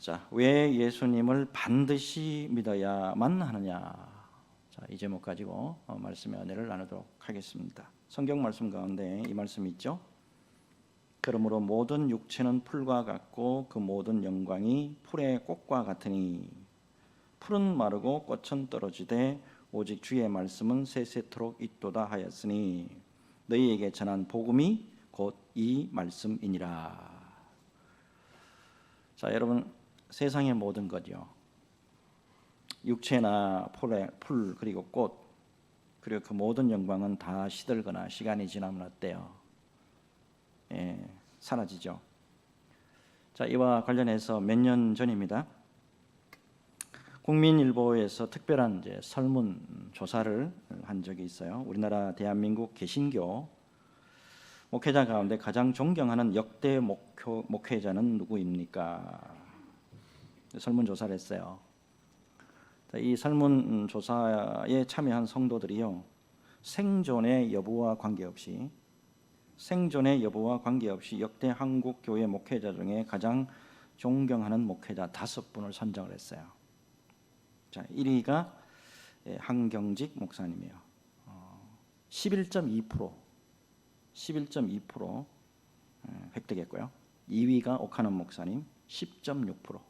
자, 왜 예수님을 반드시 믿어야만 하느냐? 자, 이 제목 가지고 말씀의 은혜를 나누도록 하겠습니다. 성경 말씀 가운데 이 말씀이 있죠. 그러므로 모든 육체는 풀과 같고 그 모든 영광이 풀의 꽃과 같으니 풀은 마르고 꽃은 떨어지되 오직 주의 말씀은 세세토록 있도다 하였으니 너희에게 전한 복음이 곧 이 말씀이니라. 자, 여러분, 세상의 모든 것이요, 육체나 풀 그리고 꽃 그리고 그 모든 영광은 다 시들거나 시간이 지나면 어때요? 사라지죠. 자, 이와 관련해서 몇 년 전입니다. 국민일보에서 특별한 설문 조사를 한 적이 있어요. 우리나라 대한민국 개신교 목회자 가운데 가장 존경하는 역대 목회자는 누구입니까? 설문조사를 했어요. 이 설문조사에 참여한 성도들이요, 생존의 여부와 관계없이 역대 한국 교회 목회자 중에 가장 존경하는 목회자 5분을 선정을 했어요. 자, 1위가 한경직 목사님이에요. 11.2% 획득했고요. 2위가 오카논 목사님 10.6%.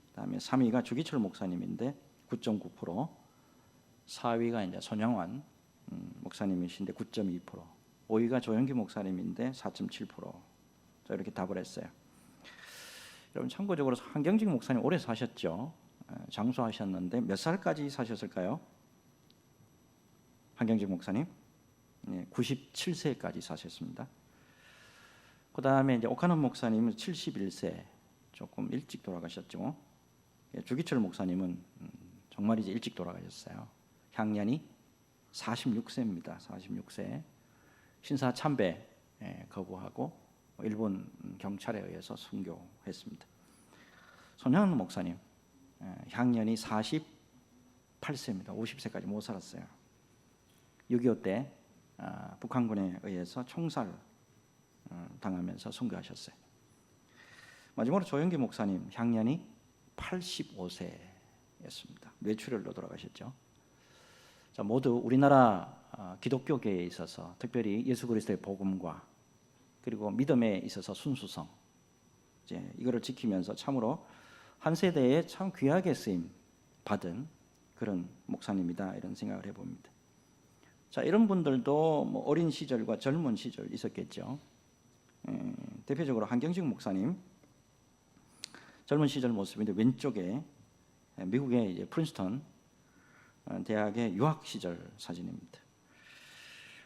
그다음에 3위가 주기철 목사님인데 9.9%. 4위가 이제 손영환 목사님이신데 9.2%. 5위가 조영기 목사님인데 4.7%. 자, 이렇게 답을 했어요. 여러분, 참고적으로 한경직 목사님 오래 사셨죠. 장수하셨는데 몇 살까지 사셨을까요? 한경직 목사님 97세까지 사셨습니다. 그 다음에 이제 오카논 목사님은 71세, 조금 일찍 돌아가셨죠. 주기철 목사님은 정말 이제 일찍 돌아가셨어요. 향년이 46세입니다. 46세. 신사 참배 거부하고 일본 경찰에 의해서 순교했습니다. 손영환 목사님 향년이 48세입니다. 50세까지 못 살았어요. 6.25 때 북한군에 의해서 총살 당하면서 순교하셨어요. 마지막으로 조영기 목사님 향년이 85세였습니다. 뇌출혈로 돌아가셨죠. 자, 모두 우리나라 기독교계에 있어서 특별히 예수 그리스도의 복음과 그리고 믿음에 있어서 순수성, 이거를 지키면서 참으로 한 세대에 참 귀하게 쓰임 받은 그런 목사님이다, 이런 생각을 해봅니다. 자, 이런 분들도 뭐 어린 시절과 젊은 시절 있었겠죠. 대표적으로 한경직 목사님 젊은 시절 모습인데 왼쪽에 미국의 이제 프린스턴 대학의 유학 시절 사진입니다.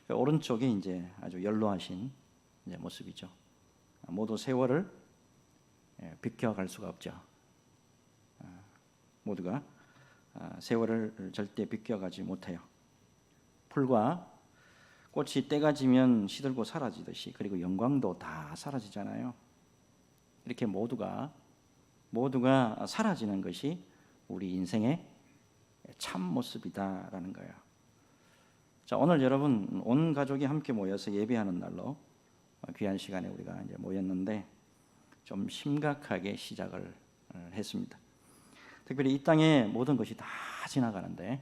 오른쪽에 이제 아주 연로하신 이제 모습이죠. 모두 세월을 비켜갈 수가 없죠. 모두가 세월을 절대 비껴가지 못해요. 풀과 꽃이 때가 지면 시들고 사라지듯이, 그리고 영광도 다 사라지잖아요. 이렇게 모두가 사라지는 것이 우리 인생의 참 모습이다라는 거예요. 자, 오늘 여러분 온 가족이 함께 모여서 예배하는 날로 귀한 시간에 우리가 이제 모였는데 좀 심각하게 시작을 했습니다. 특별히 이 땅의 모든 것이 다 지나가는데,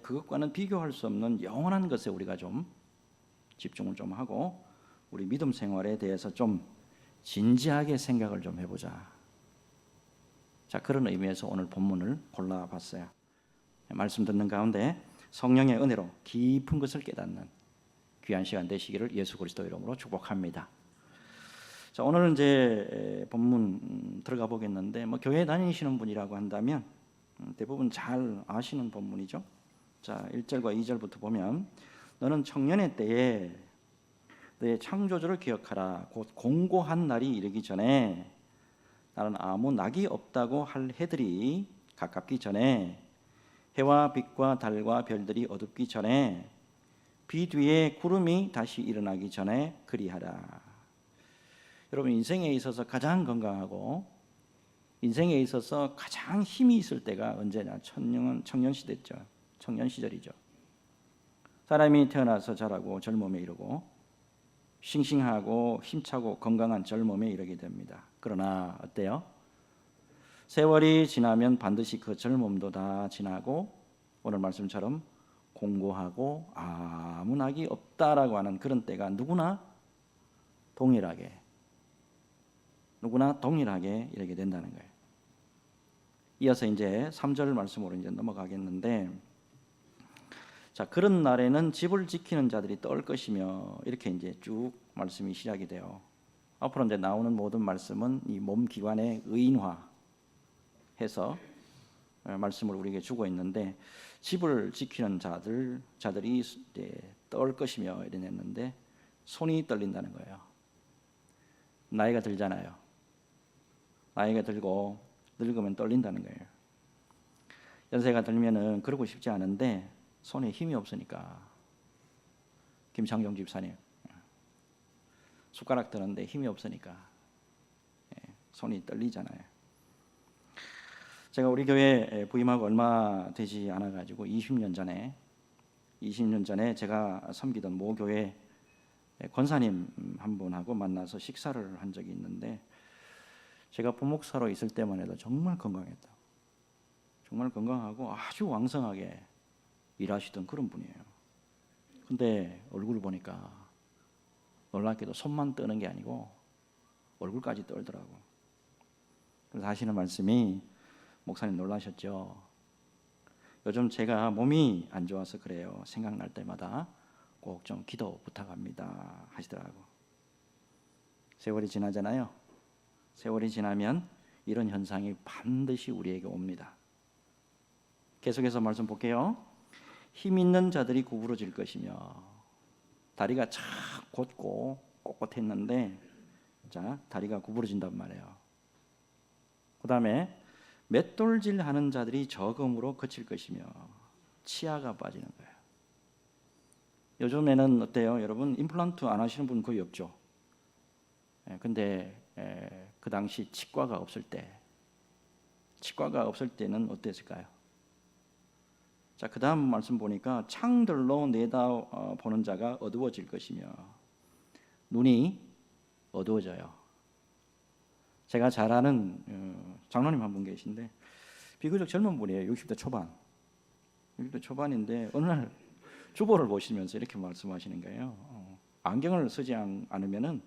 그것과는 비교할 수 없는 영원한 것에 우리가 좀 집중을 좀 하고 우리 믿음 생활에 대해서 좀 진지하게 생각을 좀 해보자. 자, 그런 의미에서 오늘 본문을 골라봤어요. 말씀 듣는 가운데 성령의 은혜로 깊은 것을 깨닫는 귀한 시간 되시기를 예수 그리스도 이름으로 축복합니다. 자, 오늘 이제 본문 들어가 보겠는데, 뭐 교회 다니시는 분이라고 한다면 대부분 잘 아시는 본문이죠. 자, 1절과 2절부터 보면 너는 청년의 때에 너의 창조주를 기억하라. 곧 공고한 날이 이르기 전에 나는 아무 낙이 없다고 할 해들이 가깝기 전에 해와 빛과 달과 별들이 어둡기 전에 비 뒤에 구름이 다시 일어나기 전에 그리하라. 여러분, 인생에 있어서 가장 건강하고 인생에 있어서 가장 힘이 있을 때가 언제냐? 청년 시대죠. 청년 시절이죠. 사람이 태어나서 자라고 젊음에 이르고 싱싱하고 힘차고 건강한 젊음에 이르게 됩니다. 그러나 어때요? 세월이 지나면 반드시 그 젊음도 다 지나고 오늘 말씀처럼 공고하고 아무 낙이 없다라고 하는 그런 때가 누구나 동일하게 이르게 된다는 거예요. 이어서 이제 3절 말씀으로 이제 넘어가겠는데, 자, 그런 날에는 집을 지키는 자들이 떨 것이며, 이렇게 이제 쭉 말씀이 시작이 돼요. 앞으로 이제 나오는 모든 말씀은 이 몸 기관의 의인화해서 말씀을 우리에게 주고 있는데, 집을 지키는 자들이 이제 떨 것이며 이랬는데 손이 떨린다는 거예요. 나이가 들잖아요. 나이가 들고 늙으면 떨린다는 거예요. 연세가 들면은 그러고 싶지 않은데 손에 힘이 없으니까. 김창경 집사님, 숟가락 드는데 힘이 없으니까 손이 떨리잖아요. 제가 우리 교회 부임하고 얼마 되지 않아 가지고 20년 전에 제가 섬기던 모 교회 권사님 한 분하고 만나서 식사를 한 적이 있는데, 제가 부목사로 있을 때만 해도 정말 건강했다. 정말 건강하고 아주 왕성하게 일하시던 그런 분이에요. 근데 얼굴을 보니까 놀랍게도 손만 떠는 게 아니고 얼굴까지 떨더라고. 그래서 하시는 말씀이, 목사님 놀라셨죠? 요즘 제가 몸이 안 좋아서 그래요. 생각날 때마다 꼭 좀 기도 부탁합니다 하시더라고. 세월이 지나잖아요. 세월이 지나면 이런 현상이 반드시 우리에게 옵니다. 계속해서 말씀 볼게요. 힘 있는 자들이 구부러질 것이며, 다리가 참 곧고 꼿꼿했는데 자, 다리가 구부러진단 말이에요. 그 다음에 맷돌질 하는 자들이 적음으로 그칠 것이며, 치아가 빠지는 거예요. 요즘에는 어때요? 여러분, 임플란트 안 하시는 분 거의 없죠. 근데 그 당시 치과가 없을 때는 어땠을까요? 자, 그 다음 말씀 보니까 창들로 내다 보는 자가 어두워질 것이며, 눈이 어두워져요. 제가 잘 아는 장로님 한 분 계신데 비교적 젊은 분이에요. 60대 초반인데 어느 날 주보를 보시면서 이렇게 말씀하시는 거예요. 안경을 쓰지 않으면은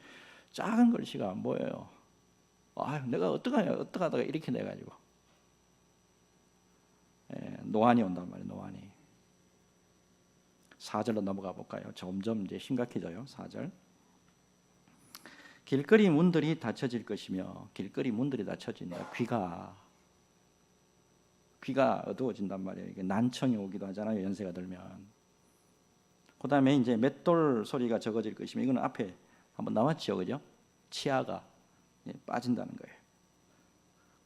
작은 글씨가 안 보여요. 내가 어떡하다가 이렇게 돼가지고 노안이 온단 말이에요. 노안이. 4절로 넘어가 볼까요? 점점 이제 심각해져요. 4절. 길거리 문들이 닫혀질 것이며, 길거리 문들이 닫혀진다. 귀가 어두워진단 말이에요. 이게 난청이 오기도 하잖아요. 연세가 들면. 그 다음에 이제 맷돌 소리가 적어질 것이며, 이거는 앞에 한번 나왔죠, 그죠? 치아가 빠진다는 거예요.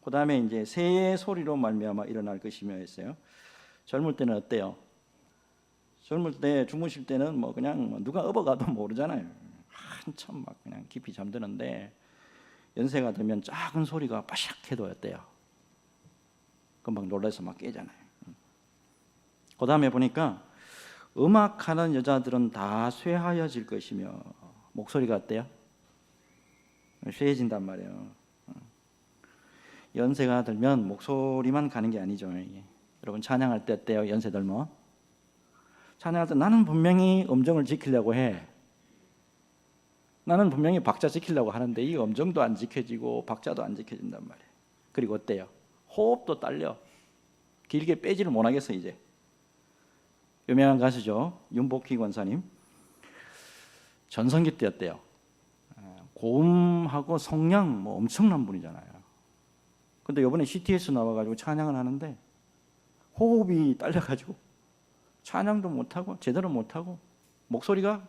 그 다음에 이제 새의 소리로 말미암아 일어날 것이며 했어요. 젊을 때는 어때요? 젊을 때 주무실 때는 뭐 그냥 누가 업어가도 모르잖아요. 한참 막 그냥 깊이 잠드는데 연세가 들면 작은 소리가 빠샥 해도 어때요? 금방 놀라서 막 깨잖아요. 그 다음에 보니까 음악하는 여자들은 다 쇠하여질 것이며, 목소리가 어때요? 쇠해진단 말이에요. 연세가 들면 목소리만 가는 게 아니죠. 여러분 찬양할 때 어때요? 연세 들면 찬양할 때 나는 분명히 음정을 지키려고 해. 나는 분명히 박자 지키려고 하는데 이 음정도 안 지켜지고 박자도 안 지켜진단 말이에요. 그리고 어때요? 호흡도 딸려. 길게 빼지를 못하겠어. 이제 유명한 가수죠, 윤복희 권사님. 전성기 때 어때요? 고음하고 성량 뭐 엄청난 분이잖아요. 근데 이번에 CTS 나와가지고 찬양을 하는데 호흡이 딸려가지고 찬양도 못하고 제대로 못하고 목소리가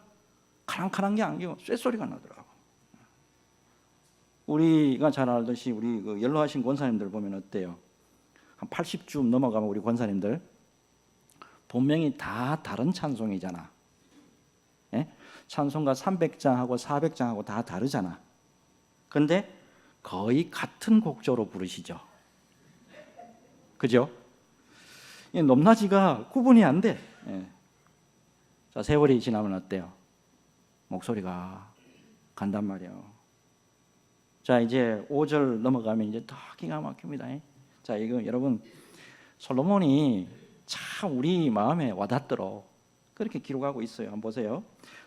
카랑카랑 게 아니고 쇳소리가 나더라고. 우리가 잘 알듯이 우리 그 연로하신 권사님들 보면 어때요? 한 80쯤 넘어가면 우리 권사님들 본명이 다 다른 찬송이잖아. 예? 찬송가 300장하고 400장하고 다 다르잖아. 근데 거의 같은 곡조로 부르시죠. 그죠? 높낮이가 구분이 안 돼. 예. 자, 세월이 지나면 어때요? 목소리가 간단 말이에요. 자, 이제 5절 넘어가면 이제 더 기가 막힙니다. 자, 이거 여러분 솔로몬이 참 우리 마음에 와닿도록 그렇게 기록하고 있어요. 한번 보세요.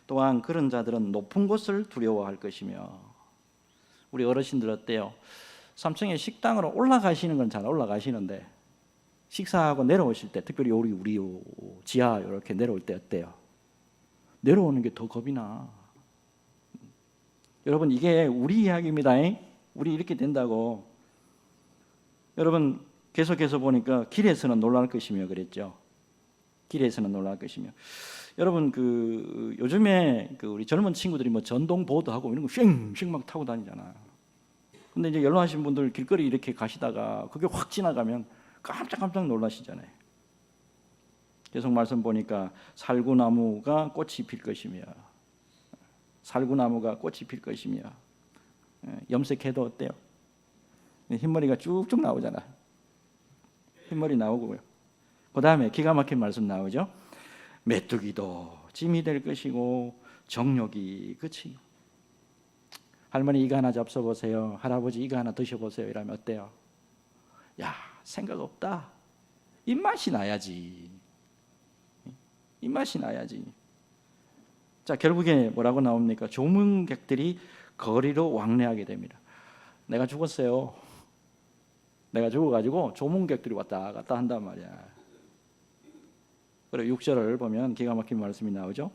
또한 그런 자들은 높은 곳을 두려워할 것이며. 우리 어르신들 어때요? 3층에 식당으로 올라가시는 건 잘 올라가시는데 식사하고 내려오실 때, 특별히 우리 지하 이렇게 내려올 때 어때요? 내려오는 게 더 겁이 나. 여러분 이게 우리 이야기입니다. 우리 이렇게 된다고. 여러분 계속해서 보니까 길에서는 놀랄 것이며 그랬죠. 길에서는 놀랄 것이며. 여러분 그 요즘에 그 우리 젊은 친구들이 뭐 전동 보드하고 이런 거 쉥쉥 막 타고 다니잖아. 근데 이제 연로하신 분들 길거리 이렇게 가시다가 그게 확 지나가면 깜짝 놀라시잖아요. 계속 말씀 보니까 살구나무가 꽃이 필 것이며, 살구나무가 꽃이 필 것이며, 염색해도 어때요? 흰머리가 쭉쭉 나오잖아. 흰머리 나오고요. 그 다음에 기가 막힌 말씀 나오죠. 메뚜기도 짐이 될 것이고 정욕이 그치. 할머니 이거 하나 잡숴보세요. 할아버지 이거 하나 드셔보세요. 이러면 어때요? 야, 생각 없다. 입맛이 나야지. 입맛이 나야지. 자, 결국에 뭐라고 나옵니까? 조문객들이 거리로 왕래하게 됩니다. 내가 죽었어요. 내가 죽어가지고 조문객들이 왔다 갔다 한단 말이야. 그리고 6절을 보면 기가 막힌 말씀이 나오죠.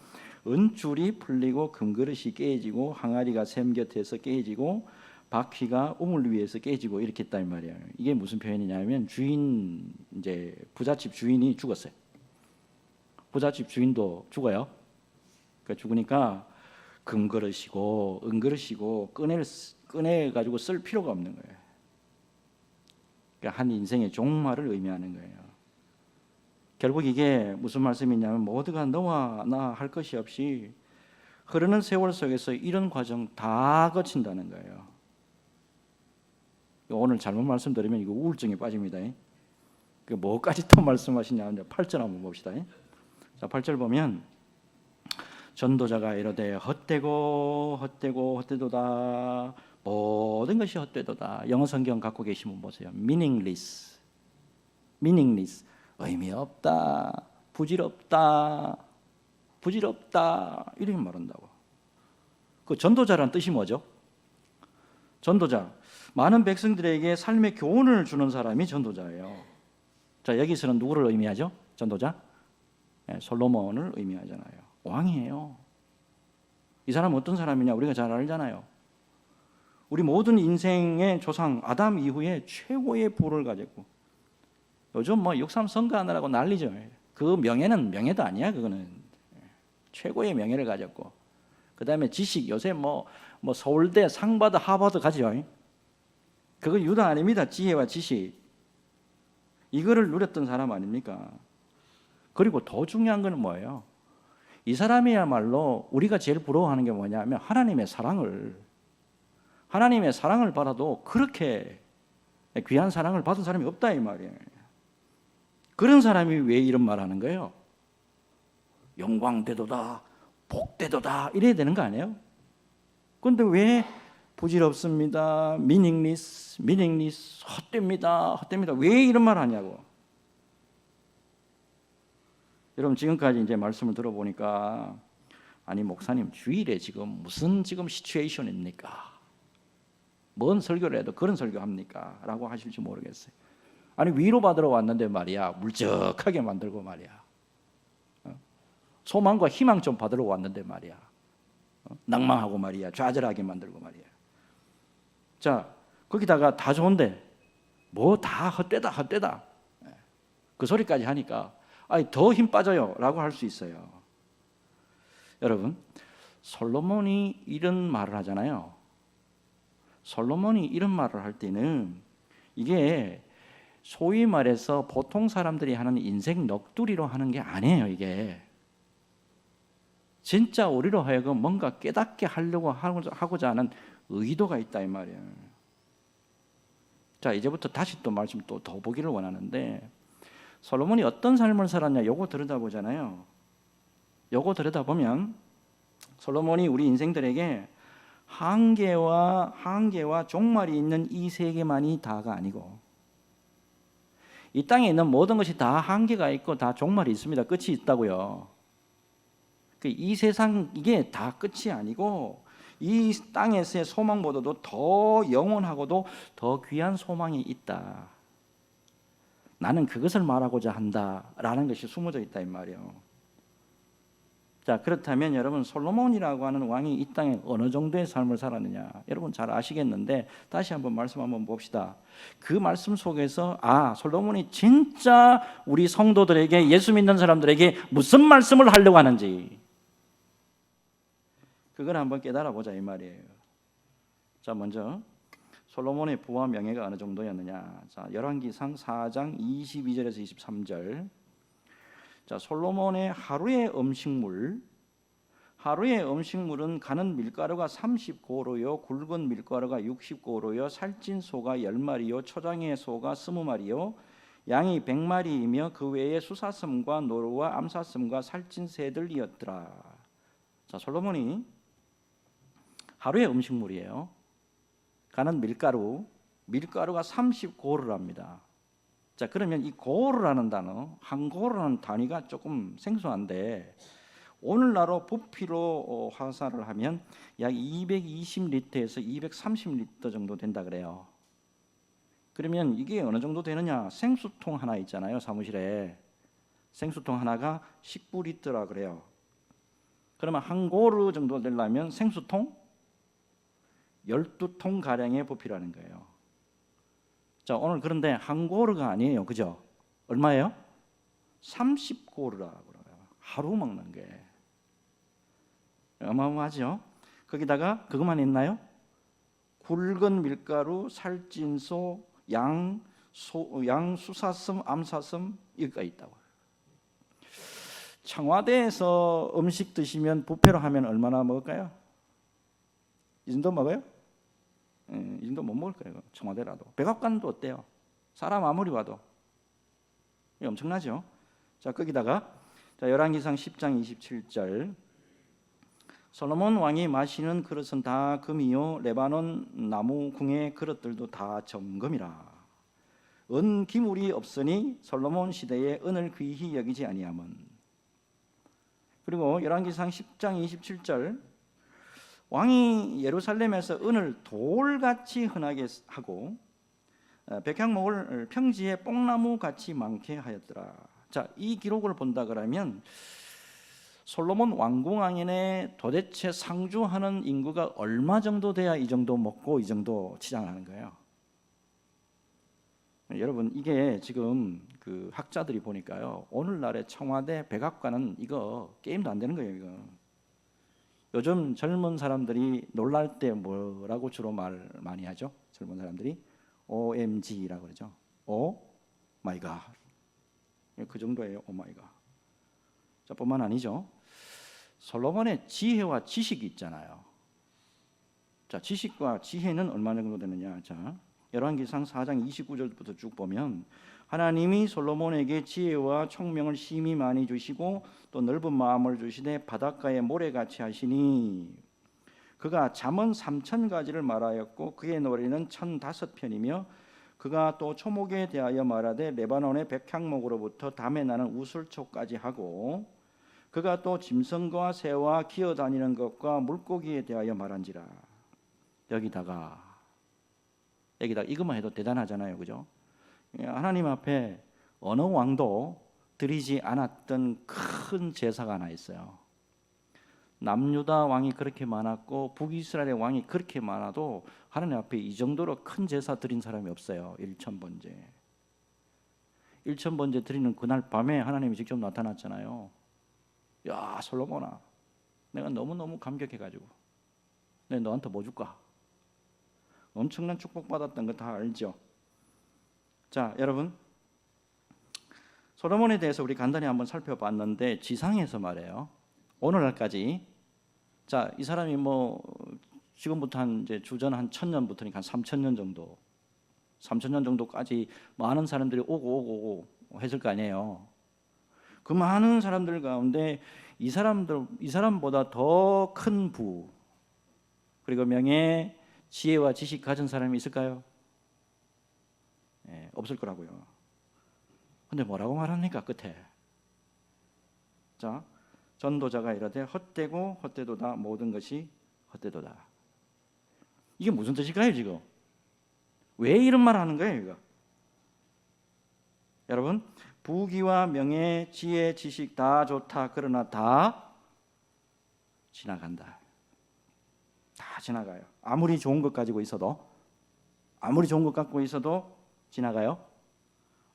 은줄이 풀리고 금그릇이 깨지고 항아리가 샘 곁에서 깨지고 바퀴가 우물 위에서 깨지고 이렇게 했단 말이에요. 이게 무슨 표현이냐면 주인, 이제 부잣집 주인이 죽었어요. 부잣집 주인도 죽어요. 그러니까 죽으니까 금그릇이고 은그릇이고 꺼내 가지고 쓸 필요가 없는 거예요. 그러니까 한 인생의 종말을 의미하는 거예요. 결국 이게 무슨 말씀이냐면 모두가 너와 나 할 것이 없이 흐르는 세월 속에서 이런 과정 다 거친다는 거예요. 오늘 잘못 말씀드리면 이거 우울증에 빠집니다. 그 뭐까지 또 말씀하시냐. 8절 한번 봅시다. 자, 8절 보면 전도자가 이르되 헛되고 헛되고 헛되도다. 모든 것이 헛되도다. 영어 성경 갖고 계시면 보세요. meaningless. 의미 없다. 부질없다. 이렇게 말한다고. 그 전도자란 뜻이 뭐죠? 전도자. 많은 백성들에게 삶의 교훈을 주는 사람이 전도자예요. 자, 여기서는 누구를 의미하죠? 전도자? 네, 솔로몬을 의미하잖아요. 왕이에요. 이 사람은 어떤 사람이냐? 우리가 잘 알잖아요. 우리 모든 인생의 조상 아담 이후에 최고의 부를 가졌고, 요즘 뭐 6.3 선거하느라고 난리죠. 그 명예는 명예도 아니야. 그거는 최고의 명예를 가졌고, 그 다음에 지식, 요새 뭐 서울대 상바드 하버드 가죠. 그거 유도 아닙니다. 지혜와 지식, 이거를 누렸던 사람 아닙니까? 그리고 더 중요한 건 뭐예요? 이 사람이야말로 우리가 제일 부러워하는 게 뭐냐면 하나님의 사랑을 받아도 그렇게 귀한 사랑을 받은 사람이 없다 이 말이에요. 그런 사람이 왜 이런 말 하는 거예요? 영광되도다, 복되도다 이래야 되는 거 아니에요? 그런데 왜 부질없습니다, meaningless, 헛됩니다 왜 이런 말 하냐고. 여러분 지금까지 이제 말씀을 들어보니까 아니 목사님 주일에 지금 무슨 지금 시츄에이션입니까? 뭔 설교를 해도 그런 설교 합니까? 라고 하실지 모르겠어요. 아니 위로받으러 왔는데 말이야 물적하게 만들고 말이야 소망과 희망 좀 받으러 왔는데 말이야 낭망하고 말이야 좌절하게 만들고 말이야. 자, 거기다가 다 좋은데 뭐 다 헛되다 그 소리까지 하니까 아니 더 힘 빠져요 라고 할 수 있어요. 여러분 솔로몬이 이런 말을 하잖아요. 솔로몬이 이런 말을 할 때는 이게 소위 말해서 보통 사람들이 하는 인생 넋두리로 하는 게 아니에요. 이게 진짜 우리로 하여금 뭔가 깨닫게 하려고 하고자 하는 의도가 있다 이 말이에요. 자, 이제부터 다시 또 말씀 더 보기를 원하는데 솔로몬이 어떤 삶을 살았냐 요거 들여다보잖아요. 요거 들여다보면 솔로몬이 우리 인생들에게 한계와 종말이 있는 이 세계만이 다가 아니고 이 땅에 있는 모든 것이 다 한계가 있고 다 종말이 있습니다. 끝이 있다고요. 이 세상 이게 다 끝이 아니고 이 땅에서의 소망보다도 더 영원하고도 더 귀한 소망이 있다. 나는 그것을 말하고자 한다라는 것이 숨어져 있다 이 말이에요. 자, 그렇다면 여러분 솔로몬이라고 하는 왕이 이 땅에 어느 정도의 삶을 살았느냐? 여러분 잘 아시겠는데 다시 한번 말씀 한번 봅시다. 그 말씀 속에서 솔로몬이 진짜 우리 성도들에게 예수 믿는 사람들에게 무슨 말씀을 하려고 하는지 그걸 한번 깨달아 보자 이 말이에요. 자, 먼저 솔로몬의 부와 명예가 어느 정도였느냐? 자, 열왕기상 4장 22절에서 23절. 자, 솔로몬의 하루의 음식물은 가는 밀가루가 30고루요, 굵은 밀가루가 60고루요, 살찐 소가 10마리요, 초장의 소가 20마리요, 양이 100마리이며 그 외에 수사슴과 노루와 암사슴과 살찐 새들이었더라. 자, 솔로몬이 하루의 음식물이에요. 가는 밀가루가 30고루랍니다. 자, 그러면 이 고루라는 단어, 한 고루라는 단위가 조금 생소한데 오늘날로 부피로 환산을 하면 약 220리터에서 230리터 정도 된다 그래요. 그러면 이게 어느 정도 되느냐? 생수통 하나 있잖아요, 사무실에. 생수통 하나가 19리터라 그래요. 그러면 한 고루 정도 되려면 생수통 12통 가량의 부피라는 거예요. 자, 오늘 그런데 한 고루가 아니에요, 그죠? 얼마예요? 30고루라고 그래요. 하루 먹는 게 어마어마하죠. 거기다가 그것만 있나요? 굵은 밀가루, 살찐 소, 양, 수사슴, 암사슴 이거가 있다고. 청와대에서 음식 드시면 뷔페로 하면 얼마나 먹을까요? 이 정도 먹어요? 이 정도 못 먹을 거예요. 청와대라도. 백악관도 어때요? 사람 아무리 봐도 엄청나죠. 자, 거기다가 열왕기상 10장 27절. 솔로몬 왕이 마시는 그릇은 다 금이요, 레바논 나무 궁의 그릇들도 다 정금이라. 은 기물이 없으니 솔로몬 시대에 은을 귀히 여기지 아니함은. 그리고 열왕기상 10장 27절. 왕이 예루살렘에서 은을 돌같이 흔하게 하고 백향목을 평지에 뽕나무 같이 많게 하였더라. 자, 이 기록을 본다 그러면 솔로몬 왕궁 안에 도대체 상주하는 인구가 얼마 정도 돼야 이 정도 먹고 이 정도 치장하는 거예요. 여러분, 이게 지금 그 학자들이 보니까요, 오늘날의 청와대 백악관은 이거 게임도 안 되는 거예요. 이거 요즘 젊은 사람들이 놀랄 때 뭐라고 주로 말 많이 하죠? 젊은 사람들이 OMG라고 그러죠. 오 마이 갓. 그 정도예요. 오 마이 갓. 자, 뿐만 아니죠. 솔로몬의 지혜와 지식이 있잖아요. 자, 지식과 지혜는 얼마 정도 되느냐? 자, 열왕기상 4장 29절부터 쭉 보면 하나님이 솔로몬에게 지혜와 총명을 심히 많이 주시고 또 넓은 마음을 주시되 바닷가에 모래같이 하시니 그가 잠언 3,000가지를 말하였고 그의 노래는 1,005편이며 그가 또 초목에 대하여 말하되 레바논의 백향목으로부터 담에 나는 우슬초까지 하고 그가 또 짐승과 새와 기어다니는 것과 물고기에 대하여 말한지라. 여기다가 이것만 해도 대단하잖아요, 그죠? 하나님 앞에 어느 왕도 드리지 않았던 큰 제사가 하나 있어요. 남유다 왕이 그렇게 많았고 북이스라엘의 왕이 그렇게 많아도 하나님 앞에 이 정도로 큰 제사 드린 사람이 없어요. 일천번제 드리는 그날 밤에 하나님이 직접 나타났잖아요. 야, 솔로몬아, 내가 너무너무 감격해가지고 내가 너한테 뭐 줄까? 엄청난 축복받았던 거 다 알죠? 자, 여러분, 솔로몬에 대해서 우리 간단히 한번 살펴봤는데 지상에서 말해요. 오늘날까지, 자, 이 사람이 뭐 지금부터 한 이제 주전 한 1,000년부터니까 한 3,000년 정도, 3,000년 정도까지 많은 사람들이 오고 했을 거 아니에요. 그 많은 사람들 가운데 이 사람보다 더 큰 부, 그리고 명예, 지혜와 지식 가진 사람이 있을까요? 없을 거라고요. 근데 뭐라고 말합니까 끝에? 자, 전도자가 이르되 헛되고 헛되도다 모든 것이 헛되도다. 이게 무슨 뜻일까요 지금? 왜 이런 말 하는 거예요 이거? 여러분, 부귀와 명예, 지혜, 지식 다 좋다. 그러나 다 지나간다. 다 지나가요. 아무리 좋은 것 가지고 있어도, 아무리 좋은 것 갖고 있어도 지나가요.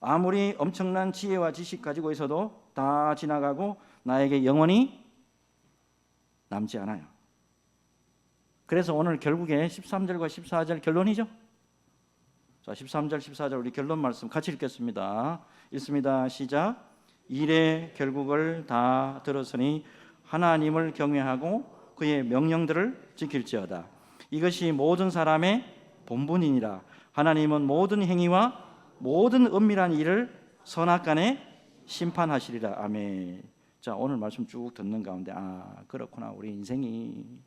아무리 엄청난 지혜와 지식 가지고 있어도 다 지나가고 나에게 영원히 남지 않아요. 그래서 오늘 결국에 13절과 14절 결론이죠. 자, 13절 14절 우리 결론 말씀 같이 읽겠습니다. 읽습니다. 시작. 일의 결국을 다 들었으니 하나님을 경외하고 그의 명령들을 지킬지어다. 이것이 모든 사람의 본분이니라. 하나님은 모든 행위와 모든 은밀한 일을 선악간에 심판하시리라. 아멘. 자, 오늘 말씀 쭉 듣는 가운데 그렇구나. 우리 인생이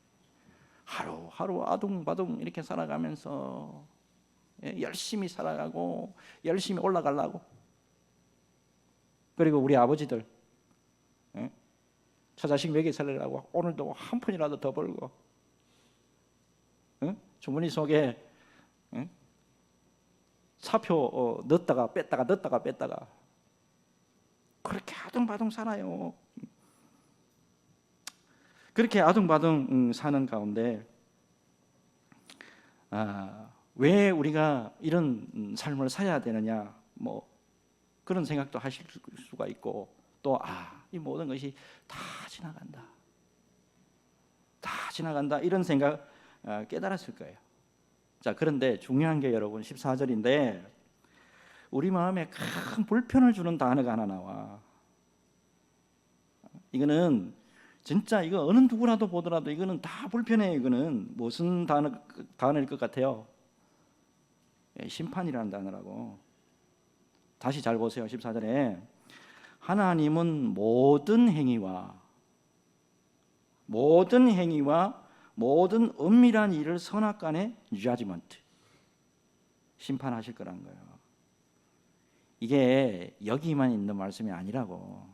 하루하루 아둥바둥 이렇게 살아가면서 열심히 살아가고 열심히 올라가려고, 그리고 우리 아버지들 처자식 먹여 살리려고 오늘도 한 푼이라도 더 벌고 주머니 속에 사표 넣었다가 뺐다가 그렇게 아둥바둥 살아요. 그렇게 아둥바둥 사는 가운데 왜 우리가 이런 삶을 살아야 되느냐, 뭐 그런 생각도 하실 수가 있고, 또 이 모든 것이 다 지나간다 이런 생각 깨달았을 거예요. 자, 그런데 중요한 게 여러분 14절인데 우리 마음에 큰 불편을 주는 단어가 하나 나와. 이거는 진짜 이거 어느 누구라도 보더라도 이거는 다 불편해요. 이거는 무슨 단어일 것 같아요? 심판이라는 단어라고. 다시 잘 보세요. 14절에 하나님은 모든 행위와 모든 은밀한 일을 선악간에 judgment, 심판하실 거란 거예요. 이게 여기만 있는 말씀이 아니라고.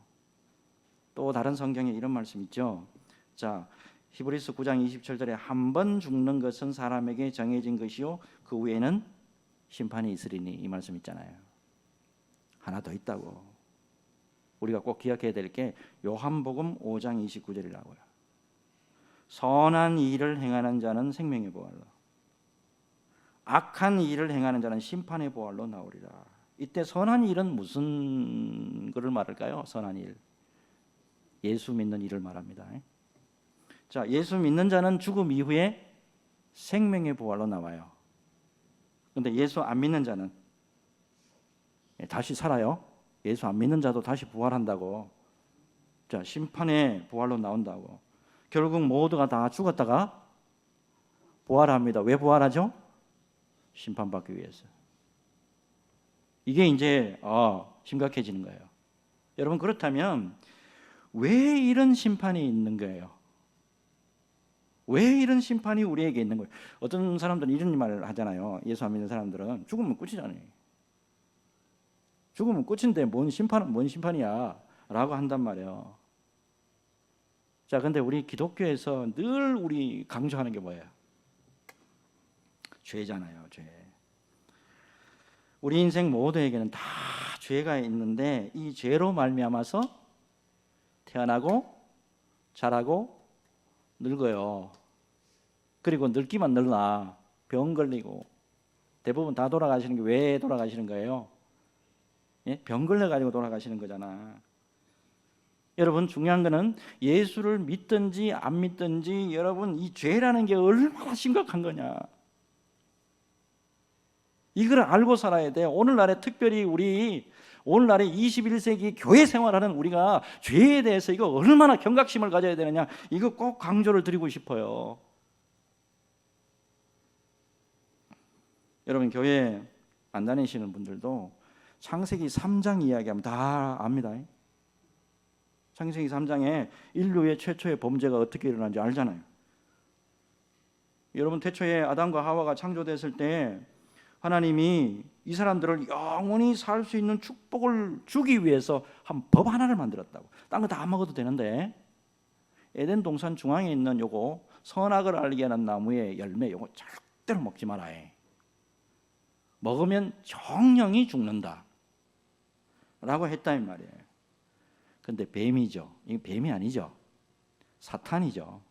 또 다른 성경에 이런 말씀 있죠. 자, 히브리서 9장 27절에 한 번 죽는 것은 사람에게 정해진 것이요 그 후에는 심판이 있으리니, 이 말씀 있잖아요. 하나 더 있다고. 우리가 꼭 기억해야 될 게 요한복음 5장 29절이라고요. 선한 일을 행하는 자는 생명의 보활로, 악한 일을 행하는 자는 심판의 보활로 나오리라. 이때 선한 일은 무슨 것을 말할까요? 선한 일, 예수 믿는 일을 말합니다. 자, 예수 믿는 자는 죽음 이후에 생명의 부활로 나와요. 그런데 예수 안 믿는 자는 다시 살아요. 예수 안 믿는 자도 다시 부활한다고. 자, 심판의 부활로 나온다고. 결국 모두가 다 죽었다가 부활합니다. 왜 부활하죠? 심판받기 위해서. 이게 이제 심각해지는 거예요. 여러분, 그렇다면 왜 이런 심판이 있는 거예요? 왜 이런 심판이 우리에게 있는 거예요? 어떤 사람들은 이런 말을 하잖아요. 예수 안 믿는 사람들은 죽으면 끝이잖아요. 죽으면 끝인데 뭔 심판이야 라고 한단 말이에요. 자, 근데 우리 기독교에서 늘 우리 강조하는 게 뭐예요? 죄잖아요. 죄. 우리 인생 모두에게는 다 죄가 있는데 이 죄로 말미암아서 태어나고 자라고 늙어요. 그리고 늙기만 늙나 병 걸리고, 대부분 다 돌아가시는 게 왜 돌아가시는 거예요? 병 걸려가지고 돌아가시는 거잖아. 여러분, 중요한 거는 예수를 믿든지 안 믿든지 여러분 이 죄라는 게 얼마나 심각한 거냐, 이걸 알고 살아야 돼. 오늘날에 특별히 오늘날에 21세기 교회 생활하는 우리가 죄에 대해서 이거 얼마나 경각심을 가져야 되느냐, 이거 꼭 강조를 드리고 싶어요. 여러분, 교회 안 다니시는 분들도 창세기 3장 이야기하면 다 압니다. 창세기 3장에 인류의 최초의 범죄가 어떻게 일어난지 알잖아요. 여러분 태초에 아담과 하와가 창조됐을 때 하나님이 이 사람들을 영원히 살 수 있는 축복을 주기 위해서 한 법 하나를 만들었다고. 딴 거 다 먹어도 되는데 에덴 동산 중앙에 있는 요거 선악을 알게 하는 나무의 열매 요거 절대로 먹지 마라 해. 먹으면 정령이 죽는다 라고 했다 이 말이에요. 근데 뱀이죠. 이게 뱀이 아니죠. 사탄이죠.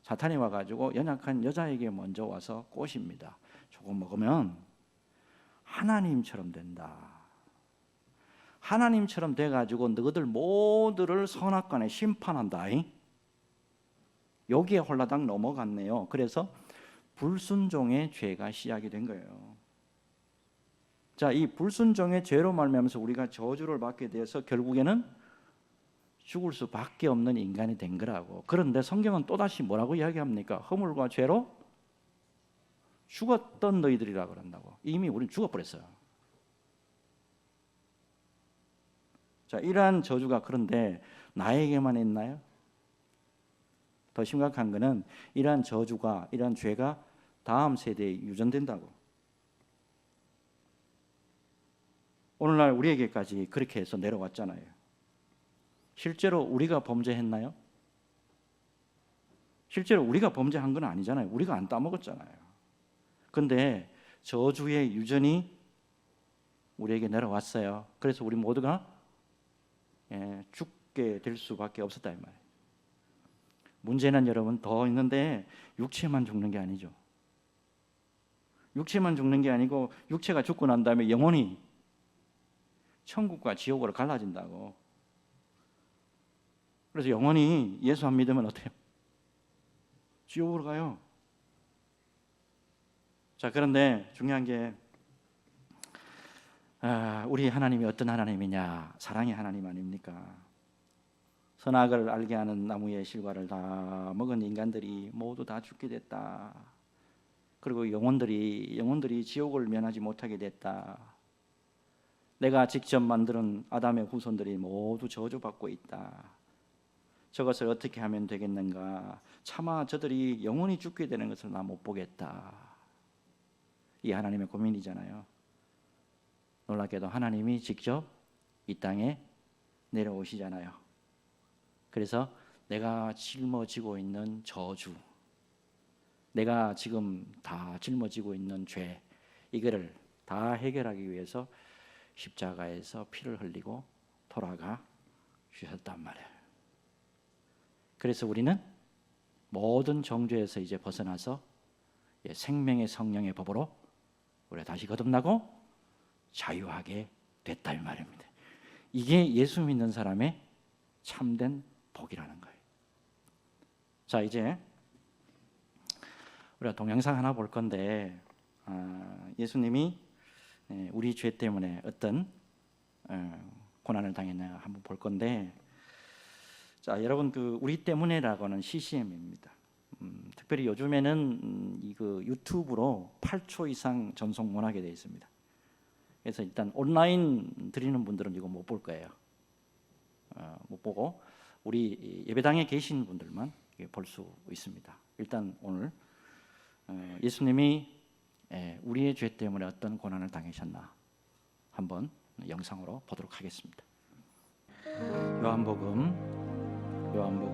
사탄이 와가지고 연약한 여자에게 먼저 와서 꼬십니다. 조금 먹으면 하나님처럼 된다. 하나님처럼 돼가지고 너희들 모두를 선악간에 심판한다. 여기에 홀라당 넘어갔네요. 그래서 불순종의 죄가 시작이 된 거예요. 자, 이 불순종의 죄로 말미암아서 우리가 저주를 받게 돼서 결국에는 죽을 수밖에 없는 인간이 된 거라고. 그런데 성경은 또다시 뭐라고 이야기합니까? 허물과 죄로 죽었던 너희들이라 그런다고. 이미 우리는 죽어버렸어요. 자, 이러한 저주가 그런데 나에게만 있나요? 더 심각한 것은 이러한 저주가, 이러한 죄가 다음 세대에 유전된다고. 오늘날 우리에게까지 그렇게 해서 내려왔잖아요. 실제로 우리가 범죄했나요? 실제로 우리가 범죄한 건 아니잖아요. 우리가 안 따먹었잖아요. 근데 저주의 유전이 우리에게 내려왔어요. 그래서 우리 모두가 죽게 될 수밖에 없었다 이 말이에요. 문제는 여러분 더 있는데 육체만 죽는 게 아니죠. 육체만 죽는 게 아니고 육체가 죽고 난 다음에 영혼이 천국과 지옥으로 갈라진다고. 그래서 영혼이 예수 안 믿으면 어때요? 지옥으로 가요. 자, 그런데 중요한 게 우리 하나님이 어떤 하나님이냐? 사랑의 하나님 아닙니까? 선악을 알게 하는 나무의 실과를 다 먹은 인간들이 모두 다 죽게 됐다. 그리고 영혼들이 지옥을 면하지 못하게 됐다. 내가 직접 만드는 아담의 후손들이 모두 저주받고 있다. 저것을 어떻게 하면 되겠는가? 차마 저들이 영원히 죽게 되는 것을 나 못 보겠다. 이 하나님의 고민이잖아요. 놀랍게도 하나님이 직접 이 땅에 내려오시잖아요. 그래서 내가 짊어지고 있는 저주, 내가 지금 다 짊어지고 있는 죄, 이거를 다 해결하기 위해서 십자가에서 피를 흘리고 돌아가 주셨단 말이에요. 그래서 우리는 모든 정죄에서 이제 벗어나서 생명의 성령의 법으로 우리가 다시 거듭나고 자유하게 됐다 이 말입니다. 이게 예수 믿는 사람의 참된 복이라는 거예요. 자, 이제 우리가 동영상 하나 볼 건데 예수님이 우리 죄 때문에 어떤 고난을 당했나 한번 볼 건데, 자, 여러분 우리 때문에라고는 CCM입니다. 특별히 요즘에는 그 유튜브로 8초 이상 전송 못하게 되어 있습니다. 그래서 일단 온라인 드리는 분들은 이거 못 볼 거예요. 못 보고 우리 예배당에 계신 분들만 볼 수 있습니다. 일단 오늘 예수님이 우리의 죄 때문에 어떤 고난을 당하셨나 한번 영상으로 보도록 하겠습니다. 요한복음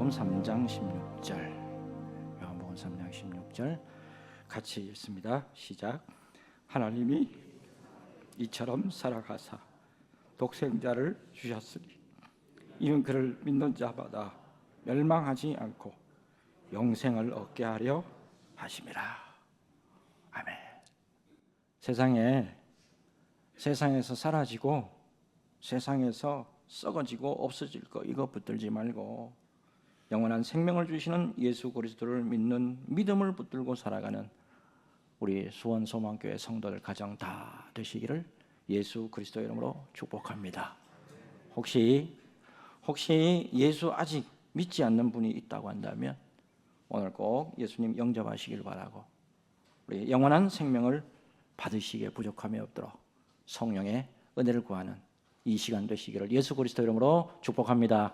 3장 16절, 요한복음 3장 16절 같이 읽습니다. 시작. 하나님이 이처럼 살아가사 독생자를 주셨으니 이는 그를 믿는 자마다 멸망하지 않고 영생을 얻게 하려 하심이라. 아멘. 세상에서 사라지고 세상에서 썩어지고 없어질 거 이거 붙들지 말고 영원한 생명을 주시는 예수 그리스도를 믿는 믿음을 붙들고 살아가는 우리 수원소망교회 성도들 가정 다 되시기를 예수 그리스도 이름으로 축복합니다. 혹시 예수 아직 믿지 않는 분이 있다고 한다면 오늘 꼭 예수님 영접하시길 바라고 우리 영원한 생명을 받으시기에 부족함이 없도록 성령의 은혜를 구하는 이 시간 되시기를 예수 그리스도 이름으로 축복합니다.